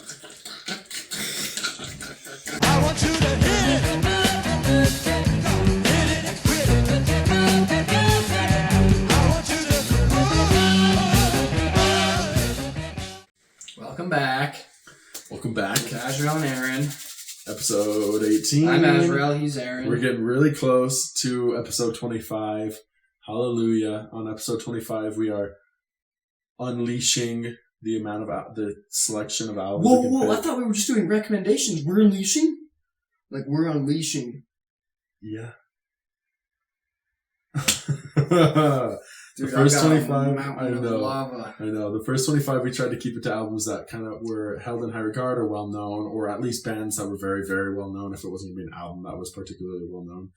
I want you to hit it. Welcome back. Welcome back. With Azrael and Aaron. Episode 18. I'm Azrael, he's Aaron. We're getting really close to episode 25. Hallelujah. On episode 25, we are unleashing the amount of the selection of albums. Whoa, I thought we were just doing recommendations. We're unleashing? Like, we're unleashing. Yeah. Dude, the first 25, I know. The first 25, we tried to keep it to albums that kind of were held in high regard or well known, or at least bands that were very, very well known. If it wasn't going to be an album that was particularly well known,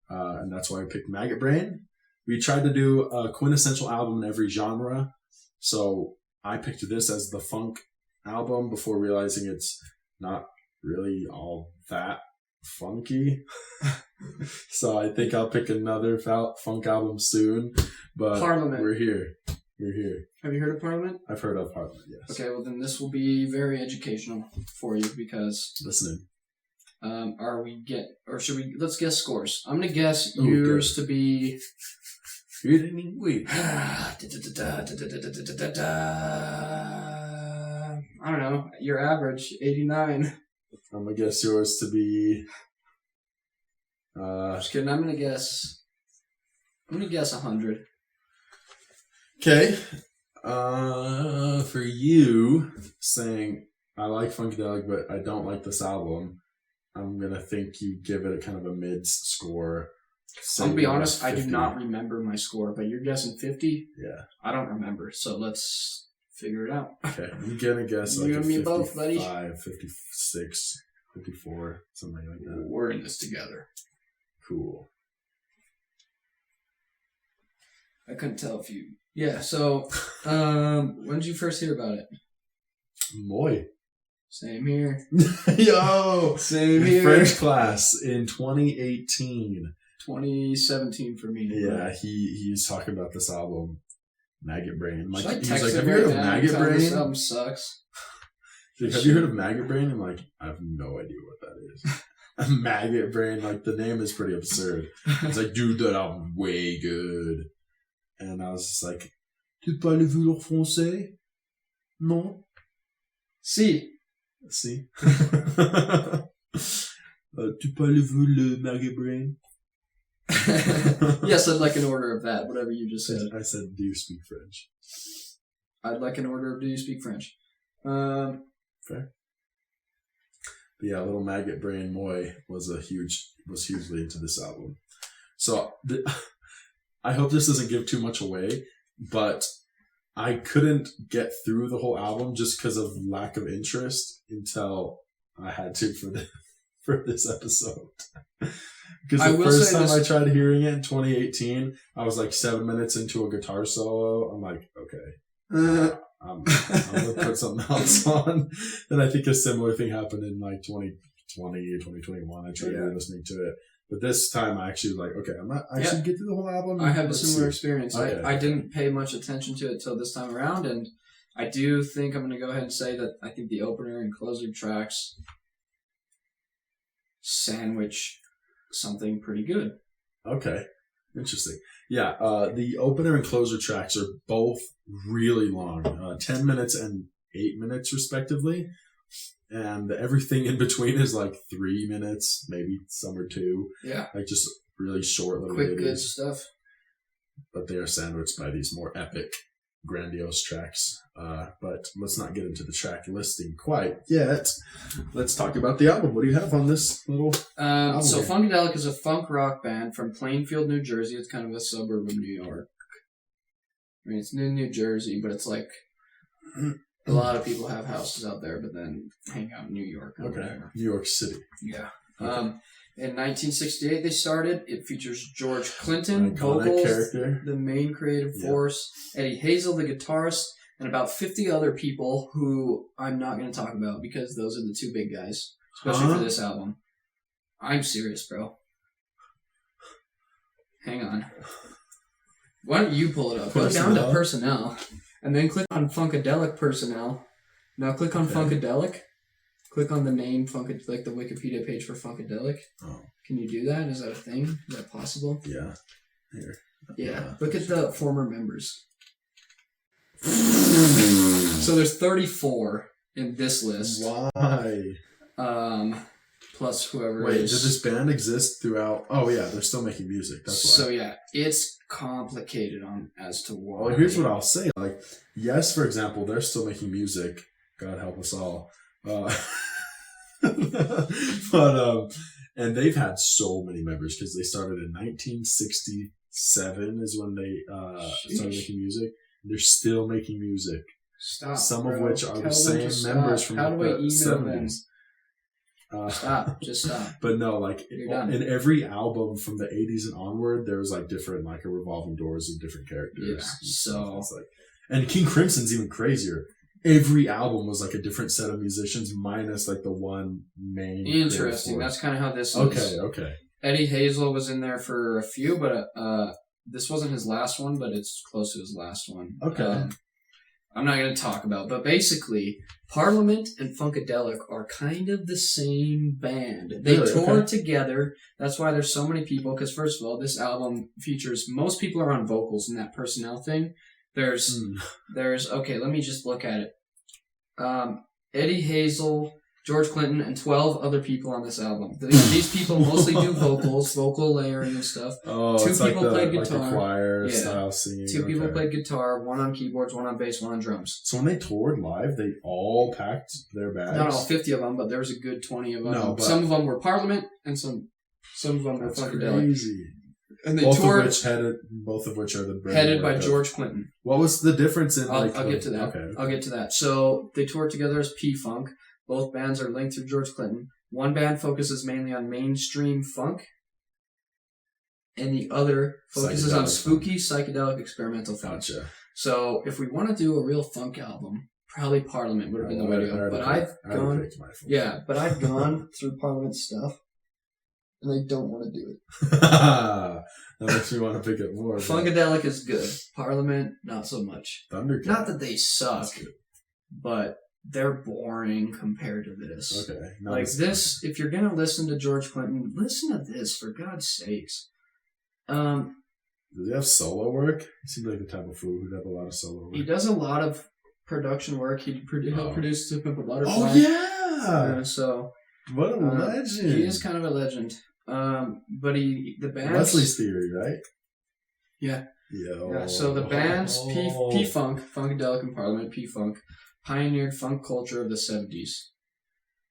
and that's why I picked Maggot Brain. We tried to do a quintessential album in every genre, so I picked this as the funk album before realizing it's not really all that funky. So I think I'll pick another funk album soon. But Parliament. We're here. Have you heard of Parliament? I've heard of Parliament, yes. Okay, well then this will be very educational for you because... Listening. Let's guess scores. I'm going to guess yours to be... Wait. I don't know. Your average, 89. I'm going to guess yours to be... Just kidding. I'm going to guess 100. Okay. For you, saying, I like Funkadelic, but I don't like this album, I'm going to think you give it a kind of a mid-score. I'm going to be honest, 50. I do not remember my score, but you're guessing 50? Yeah. I don't remember, so let's figure it out. Okay, I'm going to guess like you a and me 55, both, buddy. 56, 54, something like that. We're in this together. Cool. I couldn't tell if you... Yeah, so, when did you first hear about it? Moi. Same here. Yo! Same here. French class in 2018. 2017 for me. Yeah, he's talking about this album, Maggot Brain. Like, he's like, have you heard of Maggot Brain? This album sucks. Like, have you heard of Maggot Brain? I'm like, I have no idea what that is. Maggot Brain, like, the name is pretty absurd. It's like, dude, that album's way good. And I was just like, tu parles-vous le français? Non? Si. Si. Tu parles-vous le Maggot Brain? Yes, I'd like an order of that, whatever you just said. I said, do you speak French? I'd like an order of do you speak French? Fair. But yeah, little Maggot Brain Moi was hugely into this album. So I hope this doesn't give too much away, but I couldn't get through the whole album just because of lack of interest until I had to for this episode. Because the first time I tried hearing it in 2018, I was like 7 minutes into a guitar solo. I'm like, okay. I'm going to put something else on. And I think a similar thing happened in like 2020 or 2021. I tried listening to it. But this time I actually was like, okay, I should get through the whole album. I have a similar experience. Okay, I didn't pay much attention to it till this time around. And I do think I'm going to go ahead and say that I think the opener and closer tracks sandwich something pretty good. Okay. Interesting. Yeah, the opener and closer tracks are both really long, 10 minutes and 8 minutes respectively, and everything in between is like 3 minutes, maybe some or 2. Yeah, like just really short little quick videos. Good stuff. But they are sandwiched by these more epic, grandiose tracks. But let's not get into the track listing quite yet. Let's talk about the album. What do you have on this little album? So Funkadelic is a funk rock band from Plainfield, New Jersey. It's kind of a suburb of New York. I mean, it's in New Jersey, but it's like a lot of people have houses out there, but then hang out in New York. Okay, whatever. New York City. Yeah. Okay. In 1968, they started. It features George Clinton, Iconic vocals, character. the main creative force, Eddie Hazel, the guitarist, and about 50 other people who I'm not going to talk about because those are the two big guys, especially for this album. I'm serious, bro. Hang on. Why don't you pull it up? Go down to personnel, and then click on Funkadelic personnel, Now click on Okay. Funkadelic. Click on the name like the Wikipedia page for Funkadelic. Oh, Can you do that? Is that a thing? Is that possible? yeah. Here. Yeah. Look at the former members. So there's 34 in this list. Why? Plus whoever Wait, is. did this band exist throughout? Oh yeah, they're still making music. That's why. So yeah, it's complicated as to why. Well, here's what I'll say. Like, yes, for example, they're still making music. God help us all. And they've had so many members because they started in 1967 is when they started making music. They're still making music. Stop. Some bro. of which are Tell the them same to members stop. from How do I the email them? 70s. Stop. Just stop. But no, like You're done. in every album from the 80s and onward, there was like different, like a revolving doors of different characters. Yeah, and so- stuff. It's like, and King Crimson's even crazier. Every album was like a different set of musicians, minus like the one main. Interesting. creative That's kind of how this is. force. Okay. Eddie Hazel was in there for a few, but this wasn't his last one, but it's close to his last one. Okay. I'm not going to talk about, but basically, Parliament and Funkadelic are kind of the same band. They Really? toured Okay. together. That's why there's so many people. Because first of all, this album features most people are on vocals in that personnel thing. There's okay. Let me just look at it. Eddie Hazel, George Clinton, and 12 other people on this album. These people mostly do vocals, vocal layering and stuff. Oh, Two it's people like played the guitar. choir Yeah. style singing. Two people Okay. played guitar, one on keyboards, one on bass, one on drums. So when they toured live, they all packed their bags. Not all 50 of them, but there was a good 20 of them. No, but- some of them were Parliament, and some of them were That's Funkadelic. crazy. And they Both toured of which are the headed by brainwork of- George Clinton. What was the difference in? I'll like, get to that. Okay. I'll get to that. So they toured together as P-Funk. Both bands are linked through George Clinton. One band focuses mainly on mainstream funk, and the other focuses on Psychedelic spooky, psychedelic, experimental funk. Gotcha. So if we want to do a real funk album, probably Parliament would have been the way to go. But I've gone, but I've gone through Parliament stuff, and I don't want to do it. That makes me want to pick it more. but Funkadelic is good. Parliament, not so much. Thundercat. Not that they suck, That's good. but they're boring compared to this. Okay. No, Like it's- this, if you're gonna listen to George Clinton, listen to this for God's sakes. Does he have solo work? He seems like the type of fool who'd have a lot of solo work. He does a lot of production work. He helped produce To Pimp a Butterfly. Oh yeah! So What a legend! he is kind of a legend. But the band Leslie's Theory, right? Yeah. Yo. Yeah, so the bands P-Funk, Funkadelic and Parliament, P-Funk, pioneered funk culture of the 70s.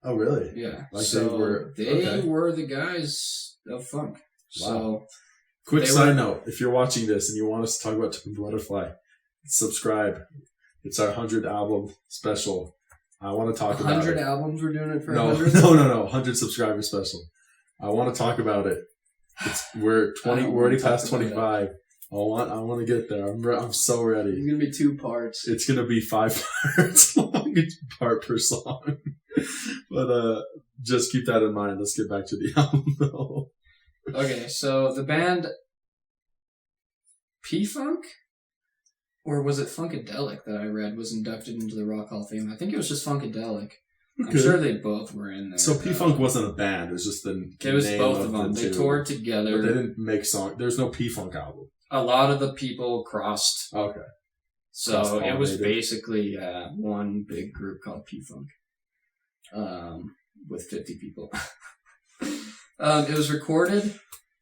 Oh really? Yeah. Like so they they okay. were the guys of funk. Wow. So Quick They side were- note: if you're watching this and you want us to talk about To Pimp a Butterfly, subscribe. It's our 100th album special. I want to talk about 100 it. albums we're doing it for No, 100? no, 100 subscriber special. I want to talk about it. We're 20. I don't We're already wanna talk past about it. 25. I want to get there. I'm so ready. It's going to be 2 parts. It's gonna be 5 parts long, each part per song. But just keep that in mind. Let's get back to the album though. Okay, so the band P-Funk? Or was it Funkadelic that I read was inducted into the Rock Hall of Fame? I think it was just Funkadelic. I'm Okay. sure they both were in there. So though. P-Funk wasn't a band. It was just the It was name both of them. the They two. toured But together. they didn't make song. There's no P-Funk album. A lot of the people crossed. Okay. So it was Cross-pollinated. basically one big group called P-Funk. With 50 people. It was recorded.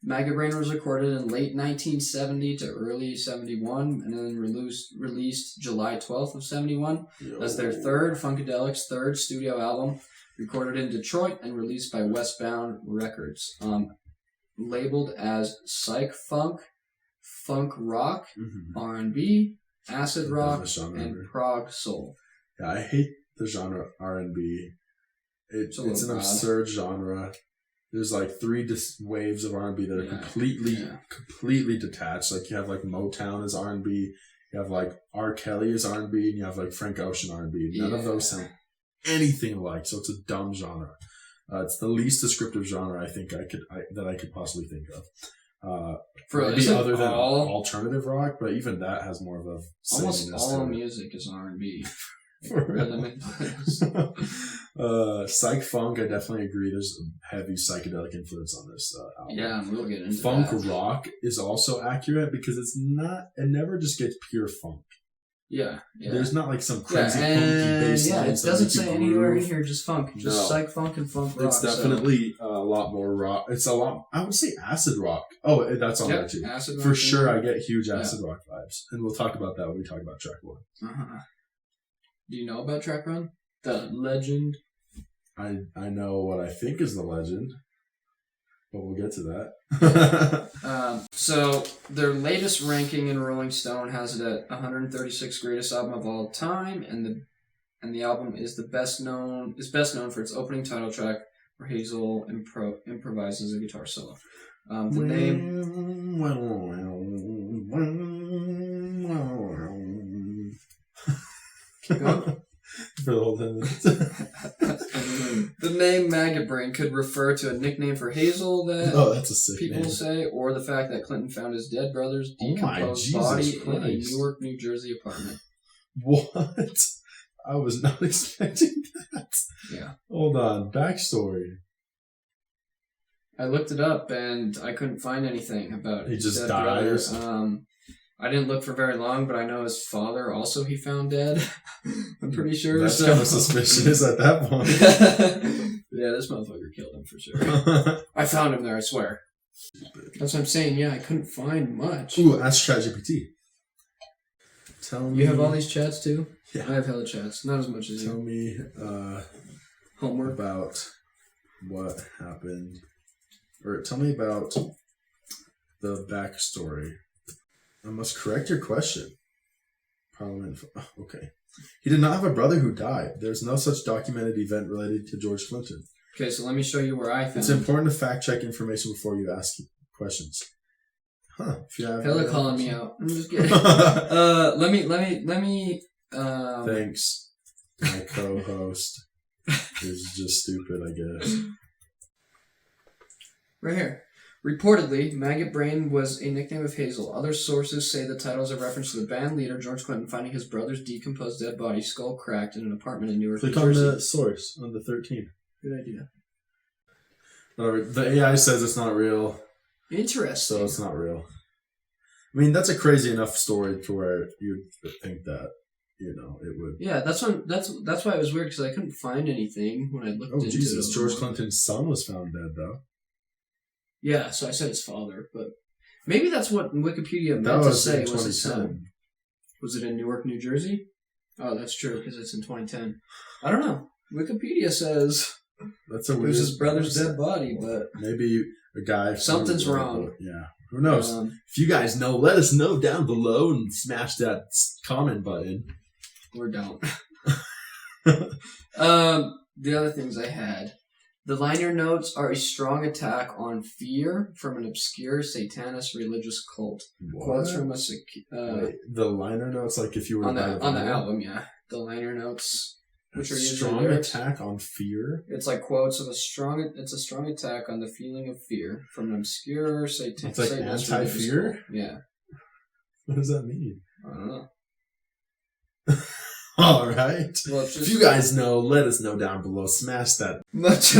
Maggot Brain was recorded in late 1970 to early 71, and then released July 12th of 71 as their Funkadelic's third studio album, recorded in Detroit and released by Westbound Records. Labeled as psych funk, funk rock, Mm-hmm. R&B, acid rock, The genre. and prog soul. Yeah, I hate the genre R&B. It's a It's an little odd. absurd genre. There's like 3 waves of R&B that are Yeah. completely detached. Like you have like Motown as R&B, you have like R. Kelly as R&B, and you have like Frank Ocean R&B. None of those sound anything alike, so it's a dumb genre. It's the least descriptive genre I think I could possibly think of. Maybe isn't other than all- alternative rock, but even that has more of a Almost sameness all to it. music is R&B. For rhythm real. Psych funk, I definitely agree. There's a heavy psychedelic influence on this album. Yeah, we'll get into Funk that. rock is also accurate because it never just gets pure funk. Yeah. There's not like some crazy funky bass yeah, lines it that doesn't make you say anywhere in groove. here just funk. Just No. psych funk and funk rock. It's definitely a lot more rock. It's a lot, I would say acid rock. Oh, that's on there too. Acid rock For sure, and- I get huge acid rock vibes. And we'll talk about that when we talk about track one. Uh-huh. Do you know about Track Run? The legend? I know what I think is the legend, but we'll get to that. So their latest ranking in Rolling Stone has it at 136 greatest album of all time, and the album is best known for its opening title track, where Hazel improvises a guitar solo. The name. Keep going. For the whole 10 minutes. The name Maggot Brain could refer to a nickname for Hazel that that's a sick people name. say, or the fact that Clinton found his dead brother's Oh my decomposed Jesus body in a Christ. Newark, New Jersey apartment. What? I was not expecting that. Yeah. Hold on. Backstory. I looked it up and I couldn't find anything about He his just dead died brother. or something? I didn't look for very long, but I know his father also he found dead. I'm pretty sure. That's so. kind of suspicious at that point. Yeah, this motherfucker killed him for sure. I found him there, I swear. That's what I'm saying. Yeah, I couldn't find much. Ooh, ask ChatGPT. Tell me. You have all these chats too? Yeah. I have hella chats. Not as much as Tell you. me Homework. about what happened. Or tell me about the backstory. I must correct your question. Parliament. Okay. He did not have a brother who died. There's no such documented event related to George Clinton. Okay, so let me show you where I found It's important to fact check information before you ask questions. Huh. If you have Hella calling me out. I'm just kidding. Let me. Thanks, my co-host. Who's just stupid, I guess. Right here. Reportedly, Maggot Brain was a nickname of Hazel. Other sources say the title is a reference to the band leader, George Clinton, finding his brother's decomposed dead body, skull cracked, in an apartment in Newark, Click New on Jersey. the source on the 13. Good idea. The AI says it's not real, Interesting. so it's not real. I mean, that's a crazy enough story to where you'd think that, it would. Yeah, that's why it was weird, because I couldn't find anything when I looked Oh, into Jesus. it. George Clinton's son was found dead, though. Yeah, so I said his father, but maybe that's what Wikipedia That meant to was say in was his 2010. son. Was it in Newark, New Jersey? Oh, that's true, because it's in 2010. I don't know. Wikipedia says That's a it weird. was his brother's dead body, but Maybe a guy. Something's wrong. Yeah. Who knows? um, If you guys know, let us know down below and smash that comment button. or don't. The other things I had. The liner notes are a strong attack on fear from an obscure satanist religious cult. Quotes from a Wait, the liner notes, like if you were on to buy the vinyl? album, yeah. The liner notes, which are usually strong lyrics. attack on fear. It's like quotes of it's a strong attack on the feeling of fear from an obscure satanist. It's like religious anti-fear? cult. Yeah, What does that mean? I don't know. All right. Well, it's If you guys know, let us know down below. Smash that. much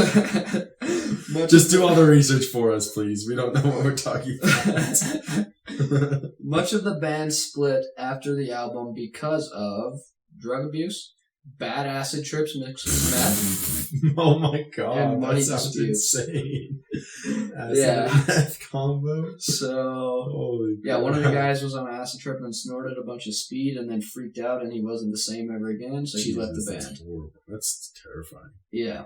Just do all the research for us, please. We don't know what we're talking about. Much of the band split after the album because of drug abuse, bad acid trips mixed with meth. Oh my god, And money that sounds disputes. insane. Yeah. Meth combo. So, Holy yeah, one of the crap. guys was on an acid trip and snorted a bunch of speed and then freaked out and he wasn't the same ever again, so he left the Jesus, band. That's horrible. That's terrifying. Yeah.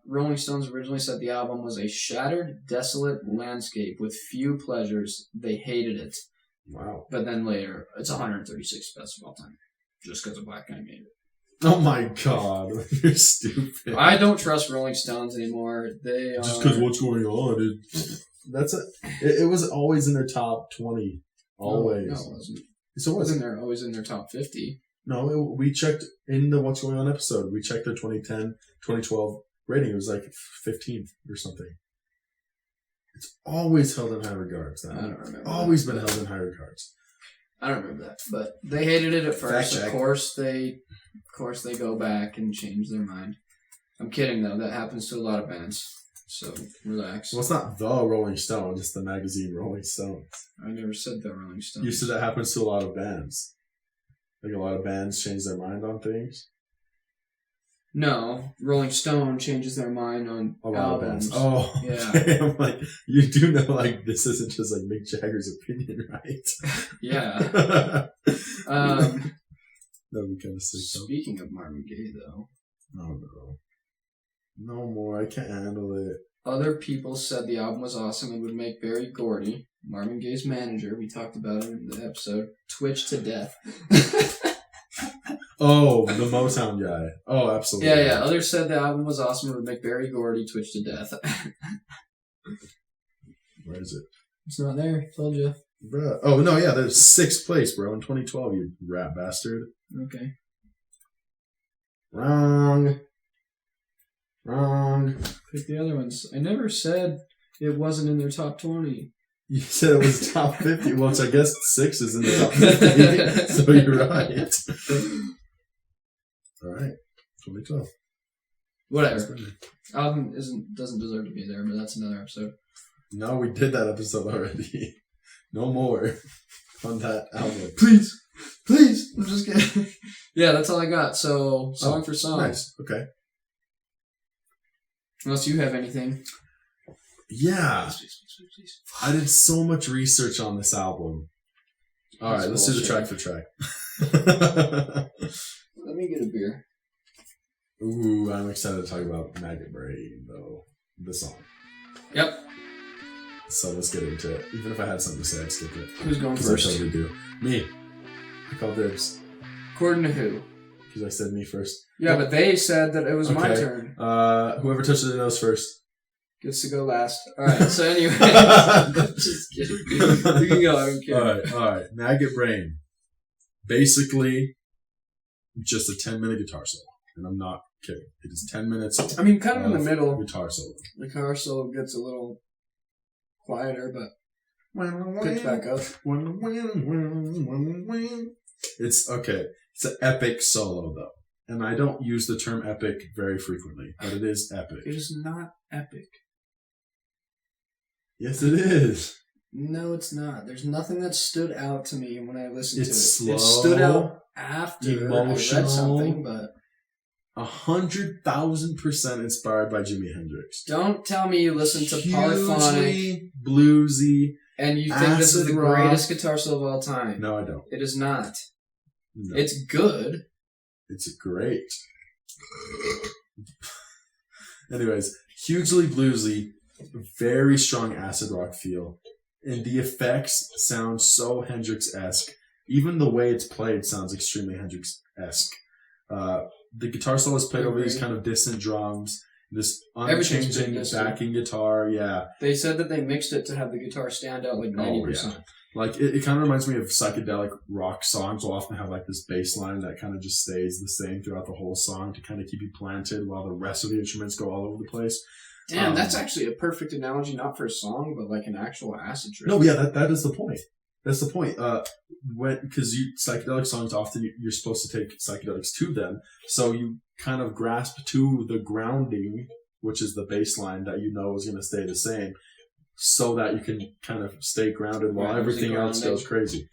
Rolling Stones originally said the album was a shattered, desolate landscape with few pleasures. They hated it. Wow. But then later, it's 136 best of all time. Just because a black guy made it. Oh my god, you're stupid. I don't trust Rolling Stones anymore. They are... Just because what's going on, it was always in their top 20. Always. No, it wasn't. So It was was always in their top 50. No, we checked in the What's Going On episode. We checked their 2010, 2012 rating. It was like 15th or something. It's always held in high regards. I don't remember. Always been held in high regards. I don't remember that, but they hated it at first. Fact check. Of course they go back and change their mind. I'm kidding though. That happens to a lot of bands. So relax. Well, it's not the Rolling Stone, it's the magazine Rolling Stone. I never said the Rolling Stones. You said that happens to a lot of bands. Like a lot of bands change their mind on things. No, Rolling Stone changes their mind on A lot albums. of bands. Oh, yeah. okay. I'm like, you do know, like, this isn't just like Mick Jagger's opinion, right? Yeah. That would be kind of sick, though. Speaking of Marvin Gaye, though. Oh, no. No more. I can't handle it. Other people said the album was awesome and would make Berry Gordy, Marvin Gaye's manager, we talked about him in the episode, twitch to death. Oh, the Motown guy. Oh, absolutely. Yeah. Others said the album was awesome and would make Berry Gordy twitch to death. Where is it? It's not there. Told you. Bruh. Oh, no, yeah, there's 6th place, bro, in 2012, you rat bastard. Okay. Wrong. Pick the other ones. I never said it wasn't in their top 20. You said it was top 50, which I guess 6 is in the top 50, so you're right. All right, 2012. Whatever. Album doesn't deserve to be there, but that's another episode. No, we did that episode already. No more on that album. Please. I'm just kidding. Yeah, that's all I got. So, song for song. Nice. Okay. Unless you have anything. Yeah. Please. I did so much research on this album. All right, let's do the track for track. Let me get a beer. Ooh, I'm excited to talk about Maggot Brain, though. The song. Yep. So let's get into it. Even if I had something to say, I'd skip it. Who's going Because I first? totally do. Me. I called dibs. According to who? Because I said me first. Yeah, but they said that it was my Okay. turn. Whoever touches their nose first. Gets to go last. Alright, so anyway. Just kidding. You can go, I don't care. Alright. Maggot Brain. Basically, just a 10-minute guitar solo. And I'm not kidding. It is 10 minutes I mean, kind of in the of middle. guitar solo. The guitar solo gets a little quieter, but picks back up. It's okay. It's an epic solo, though. And I don't use the term epic very frequently, but it is epic. It is not epic. Yes, it is. No, it's not. There's nothing that stood out to me when I listened to it. It's slow, it stood out after I emotional, read something, but 100,000% inspired by Jimi Hendrix. don't tell me you listen to Polyphonic Hugely bluesy. and you think this is acid the rock. greatest guitar solo of all time. No, I don't. It is not. No. It's good. It's great. Anyways, hugely bluesy, very strong acid rock feel, and the effects sound so Hendrix-esque. Even the way it's played sounds extremely Hendrix-esque. The guitar solo is played over these kind of distant drums, this Everything's been unchanging distant. backing guitar. Yeah, They said that they mixed it to have the guitar stand out like 90%. like it kind of reminds me of psychedelic rock songs. Will often have like this bass line that kind of just stays the same throughout the whole song to kind of keep you planted while the rest of the instruments go all over the place. Damn, that's actually a perfect analogy, not for a song, but like an actual acid trip. No, yeah, that is the point. That's the point. Because psychedelic songs often you're supposed to take psychedelics to them, so you kind of grasp to the grounding, which is the bass line that you know is going to stay the same, so that you can kind of stay grounded while Right, everything else grounding. goes crazy.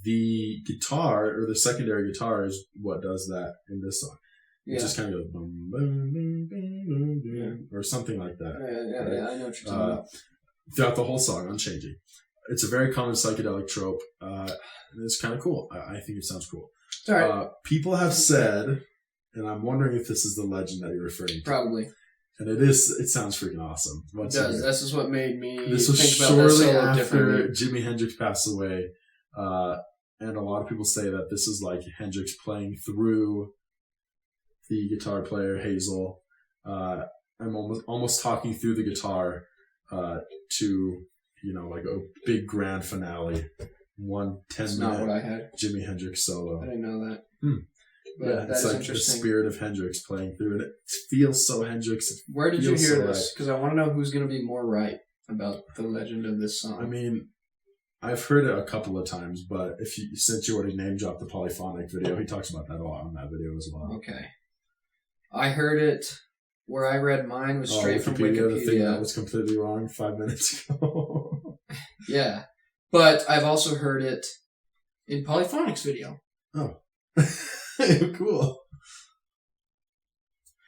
The guitar or the secondary guitar is what does that in this song. Yeah. It just kind of goes boom, boom, boom, boom, boom, boom, or something like that. Yeah, I know what you're talking about. Throughout the whole song, unchanging. It's a very common psychedelic trope. And it's kind of cool. I think it sounds cool. It's all right. People have said, and I'm wondering if this is the legend that you're referring to. Probably. And it is. It sounds freaking awesome. It does. This is what made me This was think about that shortly solo after differently. Jimi Hendrix passed away. And a lot of people say that this is like Hendrix playing through the guitar player, Hazel. I'm almost talking through the guitar to, like a big grand finale. 10 That's minute not what I had. Jimi Hendrix solo. I didn't know that. But Yeah, that it's is like the interesting. spirit of Hendrix playing through it. It feels so Hendrix. Where did you feels hear so this? Because I want to know who's going to be more right about the legend of this song. I mean, I've heard it a couple of times, but since you already name dropped the polyphonic video, he talks about that a lot on that video as well. Okay. I heard it where I read mine was straight from Wikipedia. The thing that was completely wrong 5 minutes ago. Yeah. But I've also heard it in Polyphonic's video. Oh. Cool.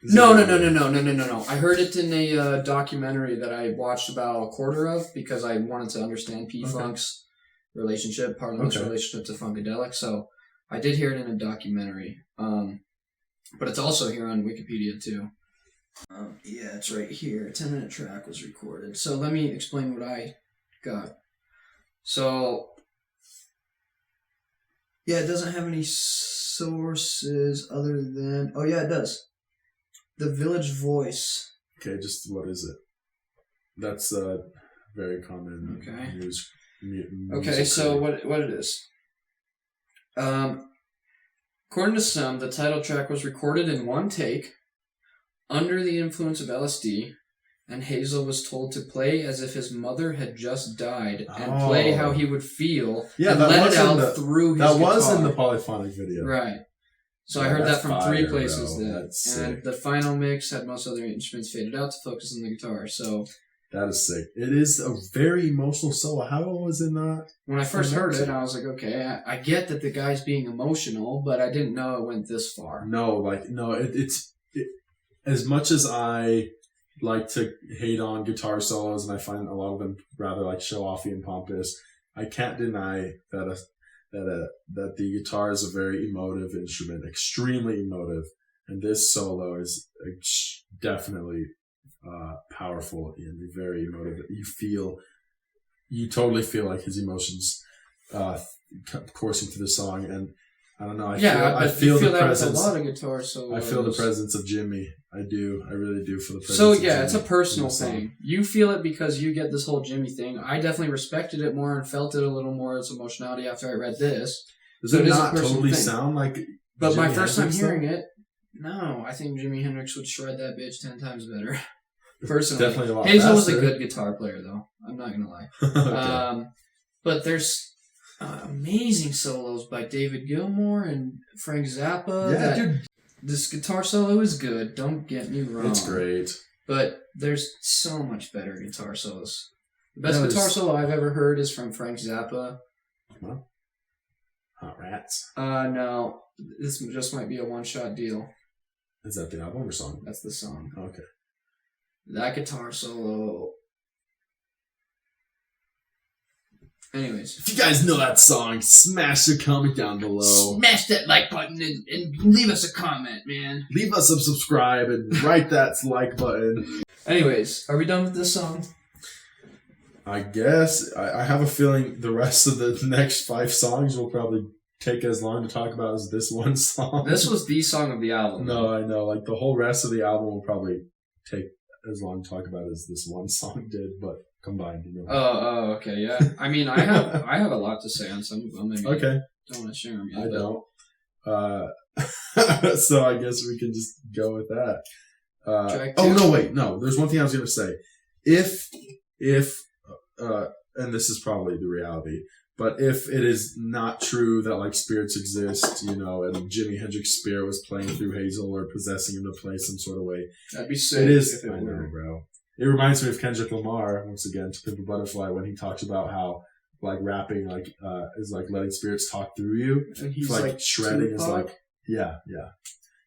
No. I heard it in a documentary that I watched about a quarter of because I wanted to understand P-Funk's relationship, Parliament's relationship to Funkadelic. So I did hear it in a documentary. But it's also here on Wikipedia too. Yeah, it's right here. A 10-minute track was recorded. So let me explain what I got. So, yeah, it doesn't have any sources other than... Oh, yeah, it does. The Village Voice. Okay, just what is it? That's very common news. Okay, so what it is. According to some, the title track was recorded in one take, under the influence of LSD, and Hazel was told to play as if his mother had just died, and play how he would feel, and let it out through his guitar. That was in the polyphonic video. Right. So I heard that from three places and the final mix had most other instruments faded out to focus on the guitar. So that is sick. It is a very emotional solo. How was it not? When I first heard it, I was like, okay, I get that the guy's being emotional, but I didn't know it went this far. It's as much as I like to hate on guitar solos, and I find a lot of them rather like show-offy and pompous, I can't deny that the guitar is a very emotive instrument, extremely emotive, and this solo is definitely powerful and very emotive. You totally feel like his emotions coursing through the song, and I don't know. I feel the presence. With a lot of guitar solos. I feel the presence of Jimmy. I do. I really do feel the presence. So yeah, it's a personal thing. You feel it because you get this whole Jimmy thing. I definitely respected it more and felt it a little more as emotionality after I read this. Does it not totally sound like? But my first time hearing it, no, I think Jimi Hendrix would shred that bitch 10 times better. Personally, definitely a lot Hazel faster. was a good guitar player, though. I'm not gonna lie. Okay. But there's amazing solos by David Gilmour and Frank Zappa. Yeah, dude. This guitar solo is good. Don't get me wrong. It's great. But there's so much better guitar solos. The best guitar solo I've ever heard is from Frank Zappa. Well, Hot Rats. No. This just might be a one-shot deal. Is that the album or song? That's the song. Okay. That guitar solo. Anyways. If you guys know that song, smash the comment down below. Smash that like button and leave us a comment, man. Leave us a subscribe and write that like button. Anyways, are we done with this song? I guess. I have a feeling the rest of the next 5 songs will probably take as long to talk about as this one song. This was the song of the album. No, I know. Like, the whole rest of the album will probably take as long to talk about as this one song did, but combined, you know. Oh, okay, yeah. I mean, I have a lot to say on some of them. I mean, okay. Don't want to share them yet. I don't. So I guess we can just go with that. No. There's one thing I was going to say. If and this is probably the reality, but if it is not true that like spirits exist, you know, and Jimi Hendrix's spirit was playing through Hazel or possessing him to play some sort of way, that'd be sick. It is. I know, bro. It reminds me of Kendrick Lamar once again, To Pimp a Butterfly, when he talks about how like rapping like is like letting spirits talk through you. And he's like shredding Tupac? is like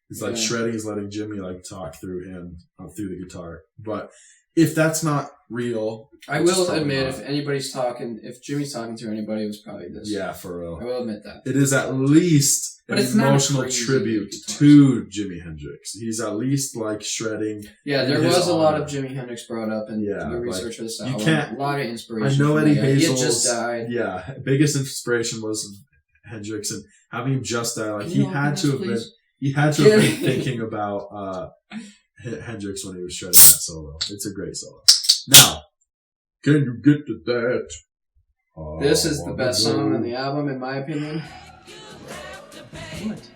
It's like shredding is letting Jimmy like talk through him through the guitar. But if that's not real, I will admit if anybody's talking, if Jimmy's talking to anybody, it was probably this. Yeah, for real. I will admit that. It is at least an emotional tribute to Jimi Hendrix. He's at least like shredding. Yeah, there was a lot of Jimi Hendrix brought up in the research for this album. A lot of inspiration. I know Eddie Hazel. He had just died. Yeah, biggest inspiration was Hendrix, and having him just die, like he had to have been. He had to have been thinking about Hendrix when he was shredding that solo. It's a great solo. Now, can you get to that? This is the best song on the album, in my opinion. What?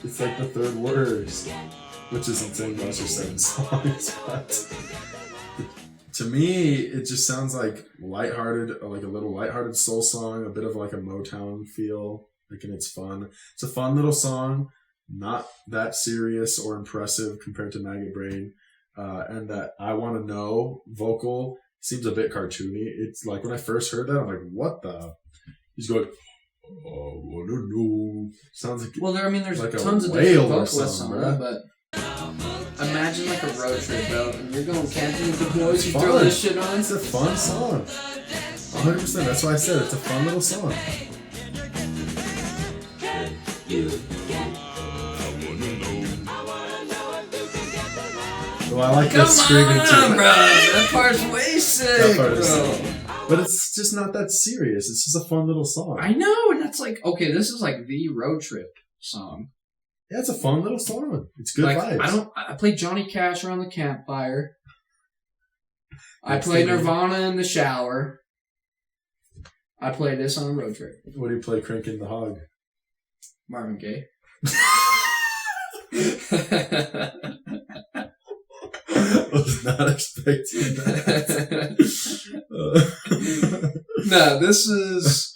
It's like the third verse, which isn't saying much or 7 songs, but To me, it just sounds like lighthearted, like a little lighthearted soul song, a bit of like a Motown feel, like, and it's fun. It's a fun little song, not that serious or impressive compared to Maggot Brain, and that I Want to Know vocal seems a bit cartoony. It's like when I first heard that, I'm like, what the? He's going, I want to know. Sounds like there's like tons of different vocalists on it, but imagine like a road trip, bro, and you're going camping with the boys. You throw this shit on. It's a fun song. 100%. That's why I said it's a fun little song. Well, I like that screaming too. Bro. That part's way sick, bro. But it's just not that serious. It's just a fun little song. I know, and that's like, okay, this is like the road trip song. Yeah, it's a fun little song. It's good like, vibes. I play Johnny Cash around the campfire. I play Nirvana in the shower. I play this on a road trip. What do you play, Cranking the Hog? Marvin Gaye. I was not expecting that. No, this is...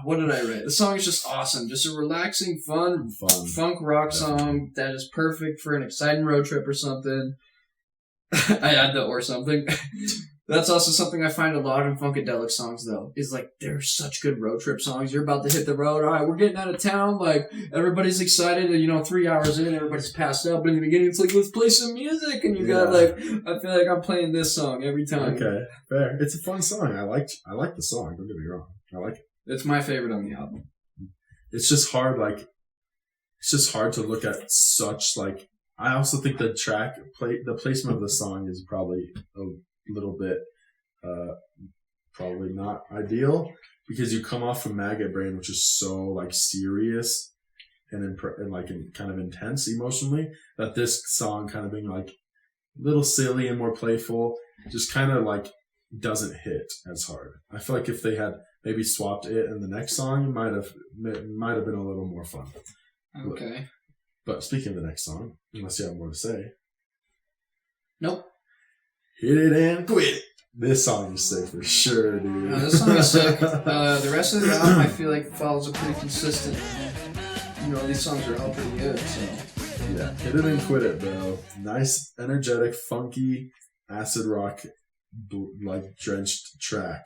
What did I write? The song is just awesome. Just a relaxing, fun funk rock song that is perfect for an exciting road trip or something. I add the or something. That's also something I find a lot in Funkadelic songs, though. Is like, they're such good road trip songs. You're about to hit the road. All right, we're getting out of town. Like, everybody's excited. And, 3 hours in, everybody's passed out. But in the beginning, it's like, let's play some music. And you got, like, I feel like I'm playing this song every time. Okay, fair. It's a fun song. I like the song. Don't get me wrong. I like it. It's my favorite on the album. It's just hard, to look at such, like, I also think the the placement of the song is probably a little bit, probably not ideal, because you come off from Maggot Brain, which is so, like, serious and kind of intense emotionally, that this song kind of being, like, a little silly and more playful, just kind of, like, doesn't hit as hard. I feel like if they had maybe swapped it and the next song, it might have been a little more fun. Okay. But speaking of the next song, unless you have more to say. Nope. Hit it and quit it. This song is sick for sure, dude. No, this song is sick. The rest of the album, I feel like, follows a pretty consistent... these songs are all pretty good, so... Yeah, hit it and quit it, bro. Nice, energetic, funky, acid rock, like, drenched track.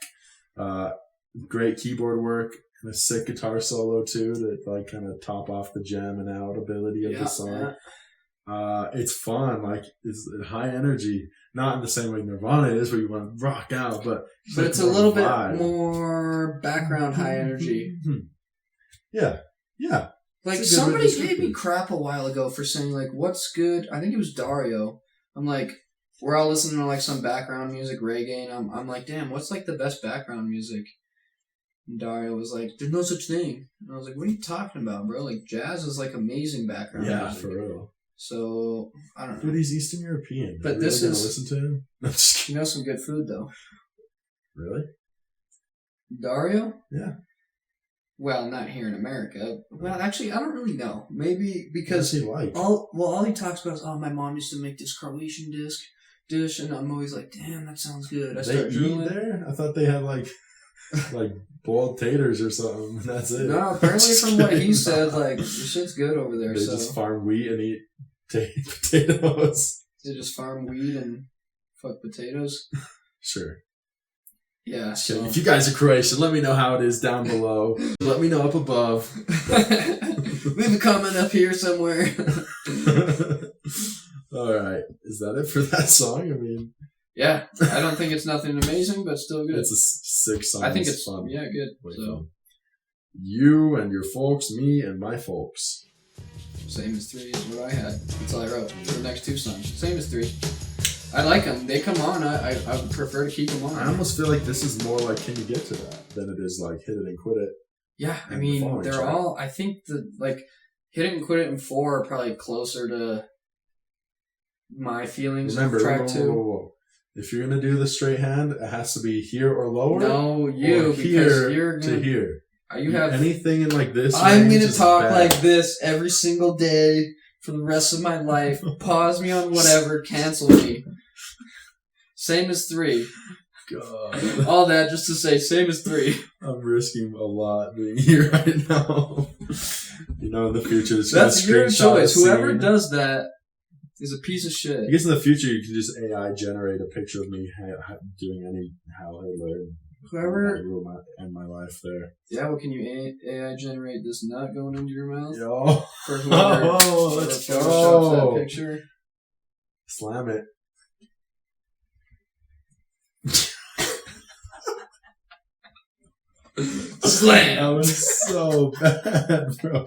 Great keyboard work. And a sick guitar solo too to, like, kind of top off the jamming out ability of the song. Yeah. It's fun, like, it's high energy. Not in the same way Nirvana is, where you want to rock out, but it's a little bit more background high energy. Yeah. Like, somebody gave me crap a while ago for saying, like, what's good? I think it was Dario. I'm like, we're all listening to, like, some background music, reggae, and I'm like, damn, what's, like, the best background music? And Dario was like, there's no such thing. And I was like, what are you talking about, bro? Like, jazz is, like, amazing background music. Yeah, for real. So, I don't know. But he's Eastern European. But this is... listen to him? I'm just kidding. Some good food, though. Really? Dario? Yeah. Well, not here in America. Well, actually, I don't really know. Maybe because... What does he like? All he talks about is, my mom used to make this Croatian dish, and I'm always like, damn, that sounds good. They eat there? I thought they had, like boiled taters or something. That's it. No, apparently from what he said, like, the shit's good over there. They just farm wheat and eat potatoes. They just farm wheat and fuck potatoes? Sure. Yeah. So. If you guys are Croatian, let me know how it is down below. Let me know up above. Leave a comment up here somewhere. Alright. Is that it for that song? I mean... Yeah, I don't think it's nothing amazing, but still good. It's a sick song. I think it's fun. Yeah, good. Fun. You and your folks, me and my folks. Same as 3 is what I had. That's all I wrote for the next 2 songs. Same as 3. I like them. They come on. I would prefer to keep them on. I almost feel like this is more like Can You Get to That than it is like Hit It and Quit It. Yeah, I mean, they're all... I think like Hit It and Quit It and 4 are probably closer to my feelings of track 2. Whoa. If you're going to do the straight hand, it has to be here or lower. No, because you're going to here. You have anything in like this. I'm going to talk like this every single day for the rest of my life. Pause me on whatever. Cancel me. Same as 3. God. All that just to say, same as 3. I'm risking a lot being here right now. You know, in the future, it's That's gonna your screenshot choice. a Whoever scene. does that is a piece of shit. I guess in the future, you can just AI generate a picture of me doing how Hitler Whoever. and my life there. Yeah, well, can you AI generate this nut going into your mouth? Yo. For whoever, Let's photoshops go. that picture. Slam it. Slam! That was so bad, bro.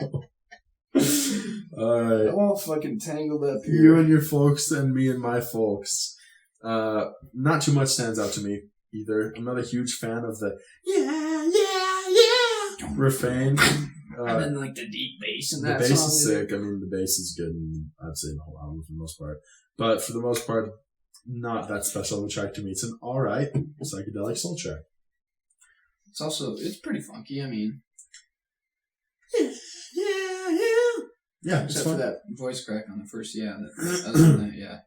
Alright. I'm all fucking tangled up here. You and your folks and me and my folks. Not too much stands out to me either. I'm not a huge fan of the refrain. And then like the deep bass in The that bass song. is sick. I mean, the bass is good, and I'd say the whole album for the most part. But for the most part, not that special of a track to me. It's an alright psychedelic soul track. It's pretty funky, I mean. Yeah, it's Except fun. for that voice crack on the first, other than that, yeah.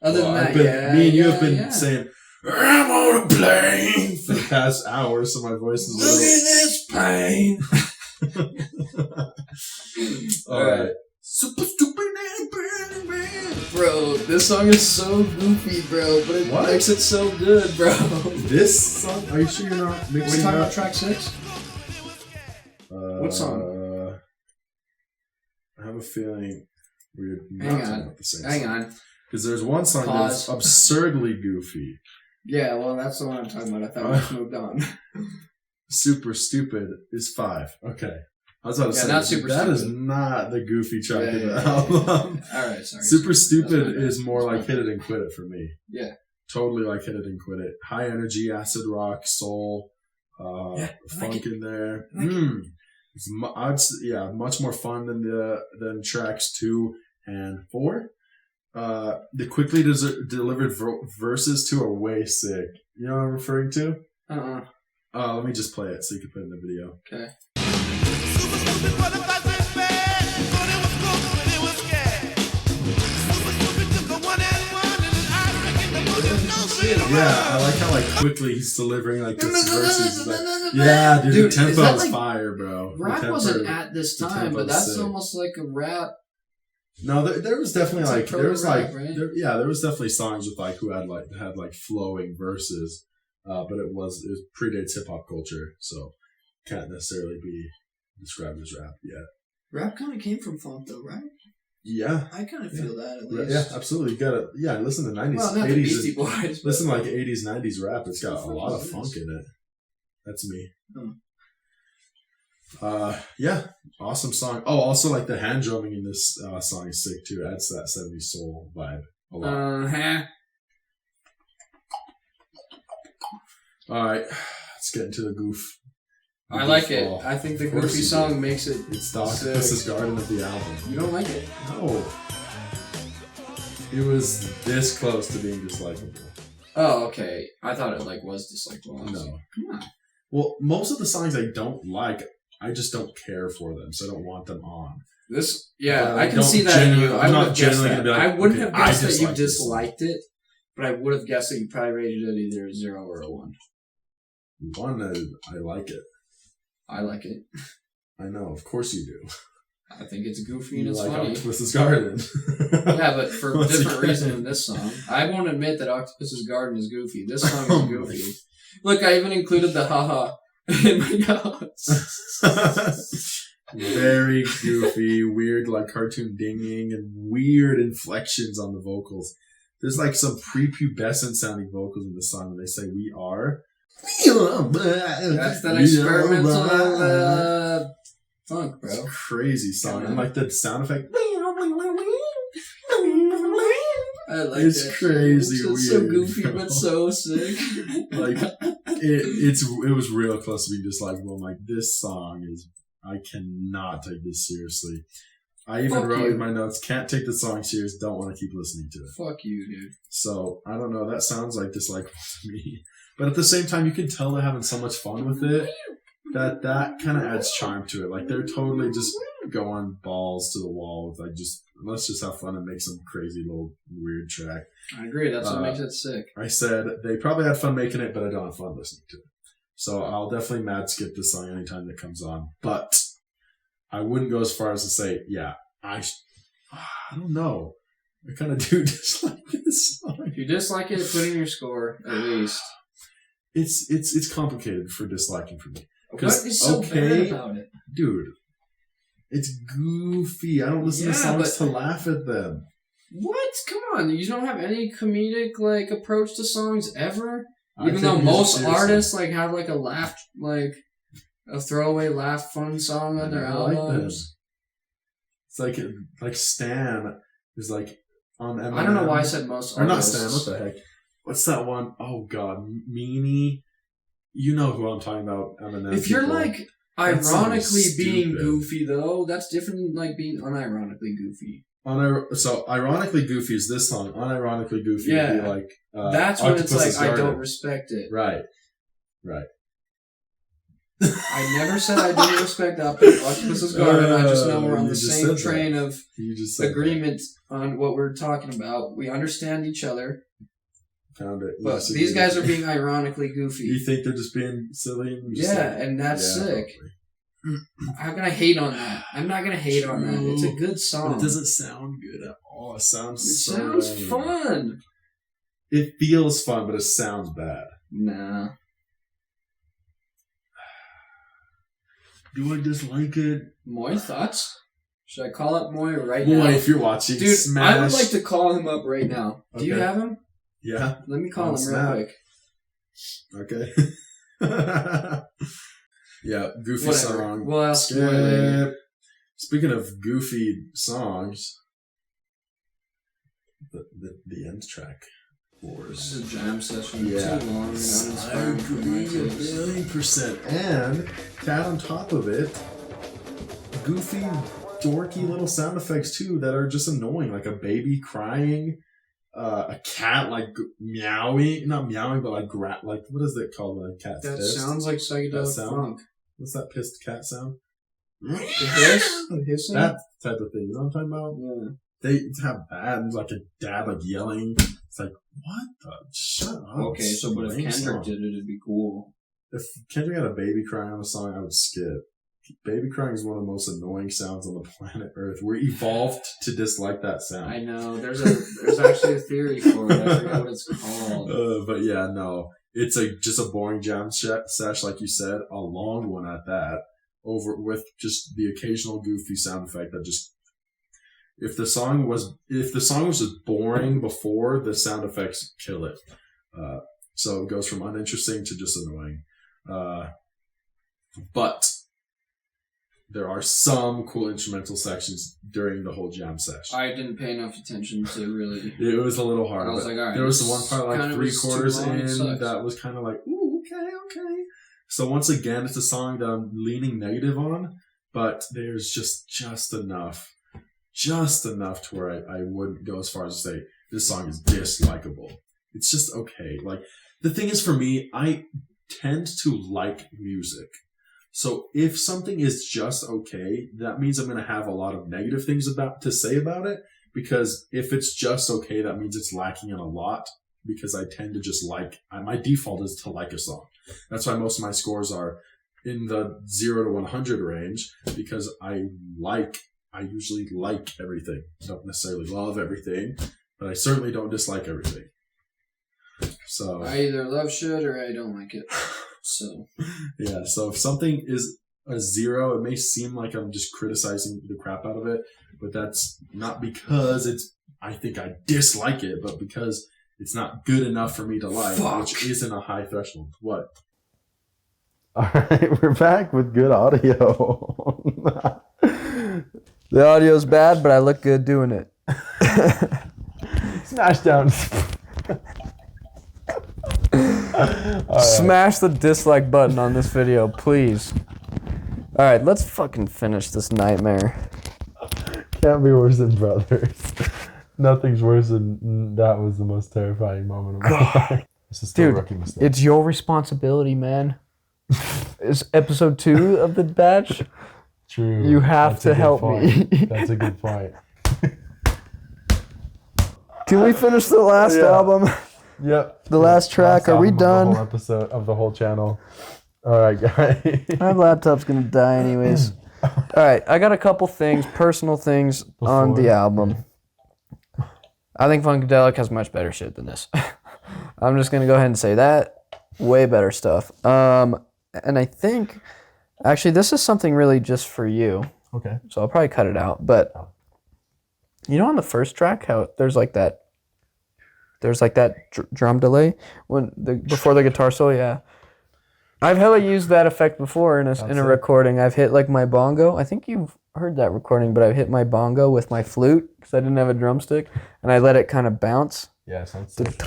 Other than that, me and you have been yeah. saying, I'm on a plane for the past hour, so my voice is Look at this pain. Alright. Super stupid and burning man. Bro, this song is so goofy, bro, but it makes it so good, bro. This song? Are you sure you're not mixing We're talking up? about track 6? What song? I have a feeling we're not Hang talking on. about the same Hang song. on. Because there's one song Pause. that's absurdly goofy. Yeah, well, that's the one I'm talking about. I thought we just moved on. Super Stupid is 5. Okay. I was about to say, not Super that is Stupid. not the goofy track in the Yeah. album. Alright, sorry. Super That's Stupid my bad. is more That's my like Hit It and Quit It for me. Yeah. Totally like Hit It and Quit It. High energy, acid rock, soul, funk in there. It's much more fun than tracks 2 and 4. The quickly delivered verses too are way sick. You know what I'm referring to? Let me just play it so you can put it in the video. Okay. Super stupid, what if I went bad? Thought it was cool, but it was scared. Super stupid, took a 1 and 1 and I freaking the bullet. Yeah, I like how quickly he's delivering this verses. Yeah, dude, the tempo that is fire, bro. Rap The wasn't tempo- at this the time, but tempo's that's sick. almost like a rap. No, there was definitely It's like there was proto-rap, right? there was definitely songs with who had flowing verses, but it predates hip hop culture, so can't necessarily be described as rap yet. Rap kind of came from funk, though, right? Yeah, I kind of feel that at least. yeah, absolutely. You gotta listen to 90s, Well, not the 80s, Beastie Boys. But listen 80s, 90s rap. It's got a What the lot fuck of is funk this? in it. That's me. Oh. Yeah, awesome song. Oh, also the hand drumming in this song is sick too. Adds to that 70s soul vibe a lot. All right, let's get into the goof. The I like goofball. it. I think the Of course goofy you song do. makes it. It's the Octopus's Garden of the album. You don't like it? No, it was this close to being dislikable. Oh, okay. I thought it was dislikable. No. Come on. Well, most of the songs I don't like, I just don't care for them, so I don't want them on. But I I can don't see that in you. I'm I not would have guessed generally that. gonna be like, I wouldn't okay, have guessed I that you dislike this song. disliked it, but I would have guessed that you probably rated it either a 0 or a 1. One, I like it. I like it. I know, of course you do. I think it's goofy and You it's like funny. Octopus's Garden. Yeah, but for a Once different again. reason in this song. I won't admit that Octopus's Garden is goofy. This song Oh is my goofy. Look, I even included the haha in my notes. Very goofy, weird cartoon dinging and weird inflections on the vocals. There's some prepubescent sounding vocals in the song when they say "we are." That's that experimental funk, bro. It's a crazy song. Yeah. And the sound effect. I like It's that crazy shit. It's so weird, goofy, bro. but so sick. It was real close to being dislikable. I'm like, this song is, I cannot take this seriously. I even Fuck wrote you. in my notes, can't take the song serious, don't want to keep listening to it. Fuck you, dude. So, I don't know, that sounds dislikable to me. But at the same time, you can tell they're having so much fun with it, that kind of adds charm to it. They're totally just going balls to the wall with just let's just have fun and make some crazy little weird track. I agree. That's what makes it sick. I said they probably had fun making it, but I don't have fun listening to it. So I'll definitely mad skip this song anytime that comes on. But I wouldn't go as far as to say, yeah, I don't know. I kind of do dislike this song. If you dislike it, put in your score at least. It's complicated for disliking for me. What is so bad about it, dude? It's goofy. I don't listen to songs to laugh at them. What? Come on! You don't have any comedic like approach to songs ever. Even though most artists like have like a laugh, like a throwaway laugh fun song on their albums. It's like Stan is like on Eminem. I don't know why I said most artists. Or not Stan, what the heck? What's that one? Oh god, Meanie. You know who I'm talking about, Eminem. If you're like ironically being goofy though, that's different than like being unironically goofy. So ironically goofy is this song. Unironically goofy would be like that's when it's like I don't respect it. Right. I never said I didn't respect Octopus's Garden. I just know we're on the same train of agreement on what we're talking about. We understand each other. Found it. But these guys are being ironically goofy. You think they're just being silly? And that's sick. Probably. How can I hate on that? I'm not gonna hate on that. It's a good song. But it doesn't sound good at all. It sounds fun. It feels fun, but it sounds bad. Nah. Do I dislike it? Moy, thoughts? Should I call up Moy right now? Moy, if you're watching, dude, smash. I would like to call him up right now. Do you have him? Yeah. Let me call him real quick. Okay. Yeah, goofy song. We'll ask Moy later. Speaking of goofy songs, the end track. This is a jam session. Yeah. Too long. I agree 1,000,000%. And to add on top of it, goofy, dorky little sound effects too that are just annoying, like a baby crying, a cat like meowing, not meowing, but like what is it called when a cat's that pissed? Sounds like psychedelic funk. What's that pissed cat sound? The hiss? That type of thing. You know what I'm talking about? Yeah. They have that, and like a dad like yelling. It's like, what the? Shut up. Okay, but if Kendrick did it, it'd be cool. If Kendrick had a baby crying on a song, I would skip. Baby crying is one of the most annoying sounds on the planet Earth. We're evolved to dislike that sound. I know. There's actually a theory for it. I forget what it's called. But yeah, no. It's just a boring jam sesh, like you said. A long one at that. Over with just the occasional goofy sound effect that just... If the song was just boring before, the sound effects kill it. So it goes from uninteresting to just annoying. But there are some cool instrumental sections during the whole jam session. I didn't pay enough attention to really... It was a little hard. I was like, all right. There was the one part like 3/4 in that was kind of like, ooh, okay. So once again, it's a song that I'm leaning negative on, but there's just enough to where I wouldn't go as far as to say this song is dislikable. It's just okay. Like, the thing is for me, I tend to like music. So if something is just okay, that means I'm going to have a lot of negative things to say about it, because if it's just okay, that means it's lacking in a lot, because I tend to just my default is to like a song. That's why most of my scores are in the 0 to 100 range, because I usually like everything. I don't necessarily love everything, but I certainly don't dislike everything. So I either love shit or I don't like it. So yeah, so if something is a 0, it may seem like I'm just criticizing the crap out of it, but that's not because I think I dislike it, but because it's not good enough for me to like, which isn't a high threshold. What? All right, we're back with good audio. The audio's bad, but I look good doing it. Smash down. Right. Smash the dislike button on this video, please. All right, let's fucking finish this nightmare. Can't be worse than Brothers. Nothing's worse than that. Was the most terrifying moment of my life. This is still rookie mistake. It's your responsibility, man. It's episode 2 of the batch. True. You have to help me. That's a good point. Can we finish the last album? Yep. The last track. Are we done? The whole episode of the whole channel. All right, guys. My laptop's gonna die anyways. All right, I got a couple things, personal things on the album. I think Funkadelic has much better shit than this. I'm just gonna go ahead and say that. Way better stuff. And I think, actually, this is something really just for you. Okay. So I'll probably cut it out. But you know, on the first track, how there's like that drum delay before the guitar solo. Yeah. I've hella used that effect before in a recording. I've hit like my bongo. I think you've heard that recording, but I've hit my bongo with my flute because I didn't have a drumstick, and I let it kind of bounce. Yeah, it sounds sick.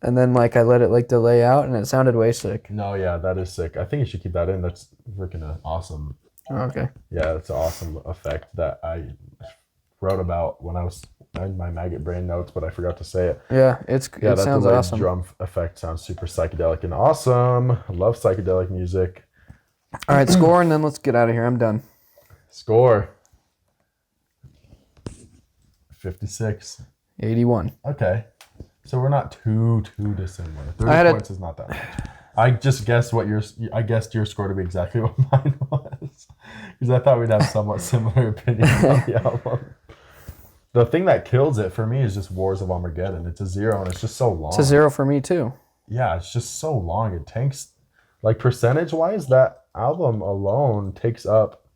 And then like I let it like delay out, and it sounded way sick. No, yeah, that is sick. I think you should keep that in. That's freaking awesome. Oh, okay. Yeah, it's an awesome effect that I wrote about when I was in my Maggot Brain notes, but I forgot to say it. Yeah, it sounds awesome. Drum effect sounds super psychedelic and awesome. I love psychedelic music. All right, score, and then let's get out of here. I'm done. Score. 56. 81. Okay. So we're not too dissimilar. 30 points is not that much. I just guessed I guessed your score to be exactly what mine was. Because I thought we'd have somewhat similar opinions on the album. The thing that kills it for me is just Wars of Armageddon. It's a 0 and it's just so long. It's a 0 for me too. Yeah, it's just so long. It takes, like percentage-wise, that album alone takes up,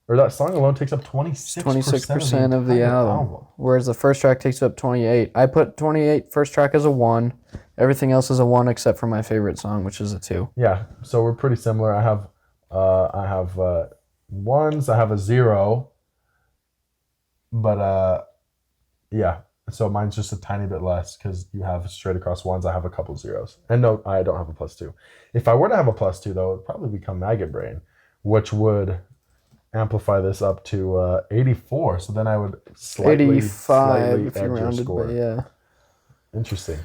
or that song alone takes up 26% of the album. Whereas the first track takes up 28. I put 28 first track as a 1. Everything else is a 1 except for my favorite song, which is a 2. Yeah, so we're pretty similar. I have ones. I have a 0. But yeah, so mine's just a tiny bit less because you have straight across ones. I have a couple zeros. And no, I don't have a +2. If I were to have a +2, though, it would probably become Maggot Brain, which would amplify this up to 84. So then I would slightly 85 if you edge your rounded, score. but yeah. Interesting.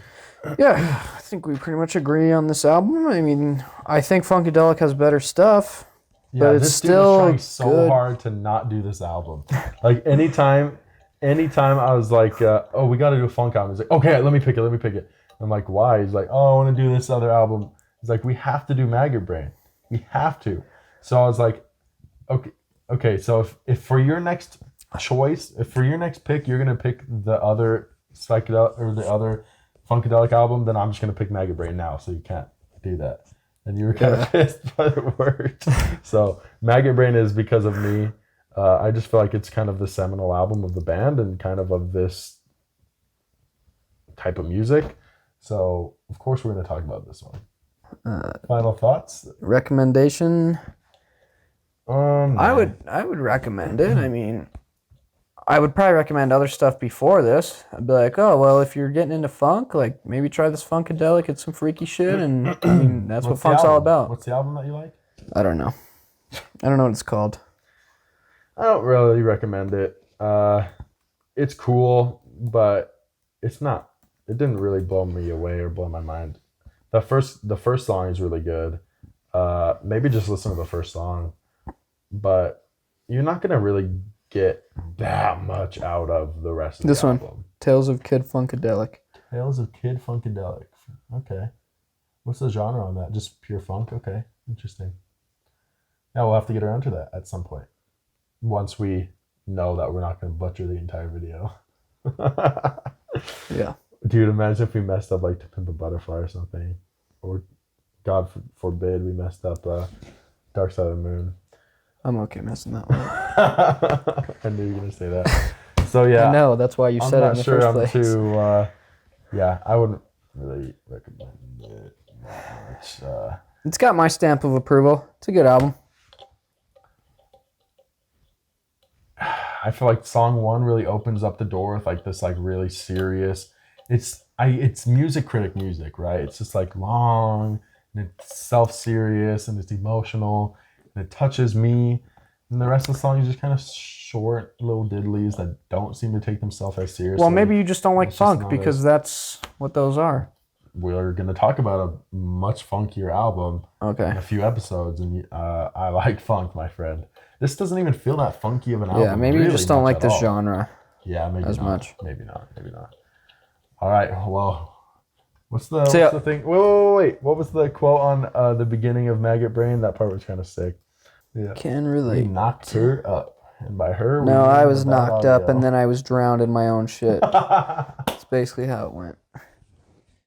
Yeah, I think we pretty much agree on this album. I mean, I think Funkadelic has better stuff, but it's this still dude was trying so good. hard to not do this album. Like anytime I was like, oh, we got to do a funk album. He's like, okay, let me pick it. I'm like, why? He's like, oh, I want to do this other album. He's like, we have to do Maggot Brain. We have to. So I was like, okay. So if for your next choice, if for your next pick, you're gonna pick the other psychedelic or the other Funkadelic album, then I'm just gonna pick Maggot Brain now. So you can't do that. And you were kind of pissed, but it worked. So Maggot Brain is because of me. I just feel like it's kind of the seminal album of the band and kind of this type of music. So of course we're gonna talk about this one. Final thoughts? Recommendation? I would recommend it. I mean, I would probably recommend other stuff before this. I'd be like, oh, well, if you're getting into funk, like maybe try this Funkadelic. It's some freaky shit, and I mean that's what funk's all about. What's the album that you like? I don't know. I don't know what it's called. I don't really recommend it. It's cool, but it's not. It didn't really blow me away or blow my mind. The first song is really good. Maybe just listen to the first song, but you're not gonna really get that much out of the rest of the album. This one, Tales of Kid Funkadelic. Tales of Kid Funkadelic. Okay. What's the genre on that? Just pure funk? Okay. Interesting. Yeah, we'll have to get around to that at some point. Once we know that we're not going to butcher the entire video. Yeah. Dude, imagine if we messed up like To Pimp a Butterfly or something. Or, God forbid, we messed up Dark Side of the Moon. I'm okay messing that one up. I knew you were going to say that. So, yeah. I know, that's why you said it in the first place. Yeah, I wouldn't really recommend it much. It's got my stamp of approval. It's a good album. I feel like song 1 really opens up the door with like this like really serious. It's music critic music, right? It's just like long and it's self-serious and it's emotional and it touches me. And the rest of the song is just kind of short little diddlies that don't seem to take themselves as seriously. Well, maybe you just don't like funk because that's what those are. We're going to talk about a much funkier album in a few episodes, and I like funk, my friend. This doesn't even feel that funky of an album. Yeah, maybe you just don't like this genre. Yeah, maybe as not. much. Maybe not. All right. Well, what's the thing? Wait. What was the quote on the beginning of Maggot Brain? That part was kind of sick. Yeah. Can We relate. knocked her up, and by her, we No, mean I the was bad knocked up audio. and then I was drowned in my own shit. That's basically how it went.